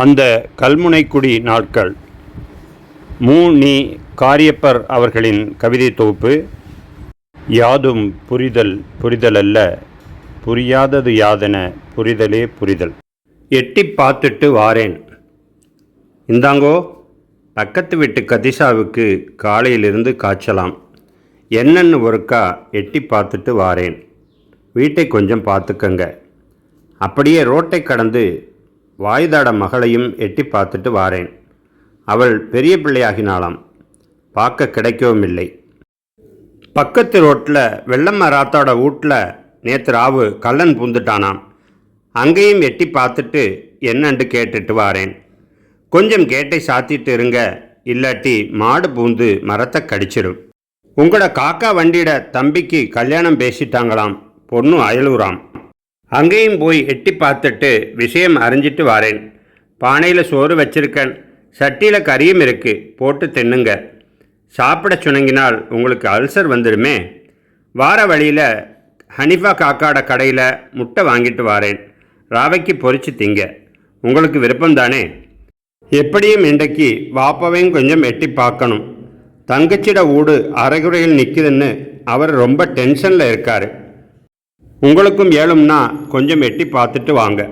அந்த கல்முனைக்குடி நாட்கள் மு.நி. காரியப்பர் அவர்களின் கவிதை தொகுப்பு. யாதும் புரிதல் புரிதலல்ல, புரியாதது யாதென புரிதலே புரிதல். எட்டி பார்த்துட்டு வாரேன். இந்தாங்கோ, பக்கத்து வீட்டு கதிசாவுக்கு காலையிலிருந்து காய்ச்சலாம். என்னன்னு ஒருக்கா எட்டி பார்த்துட்டு வாரேன். வீட்டை கொஞ்சம் பார்த்துக்கங்க. அப்படியே ரோட்டை கடந்து வாய்தாட மகளையும் எட்டி பார்த்துட்டு வாரேன். அவள் பெரிய பிள்ளையாகினாளாம். பார்க்க கிடைக்கவும் இல்லை. பக்கத்து ரோட்டில் வெள்ளம்மா ராத்தாவோட வீட்டில் நேற்று ராவு கள்ளன் பூந்துட்டானாம். அங்கேயும் எட்டி பார்த்துட்டு என்னன்னு கேட்டுட்டு வாரேன். கொஞ்சம் கேட்டை சாத்திட்டு இருங்க, இல்லாட்டி மாடு பூந்து மரத்தை கடிச்சிடும். உங்களோட காக்கா வண்டியோட தம்பிக்கு கல்யாணம் பேசிட்டாங்களாம். பொண்ணு அயலூராம். அங்கேயும் போய் எட்டி பார்த்துட்டு விஷயம் அறிஞ்சிட்டு வாரேன். பானையில் சோறு வச்சிருக்கேன், சட்டியில் கறியும் இருக்குது, போட்டு தின்னுங்க. சாப்பிட சுணங்கினால் உங்களுக்கு அல்சர் வந்துடுமே. வார வழியில் ஹனிஃபா காக்காட கடையில் முட்டை வாங்கிட்டு வாரேன். ராவைக்கு பொரிச்சு திங்க. உங்களுக்கு விருப்பம்தானே? எப்படியும் இன்றைக்கு வாப்பாவையும் கொஞ்சம் எட்டி பார்க்கணும். தங்கச்சிட வீடு அரைகுறையில் நிற்குதுன்னு அவர் ரொம்ப டென்ஷனில் இருக்கார். உங்களுக்கும் ஏழும்னா கொஞ்சம் எட்டி பார்த்துட்டு வாங்க.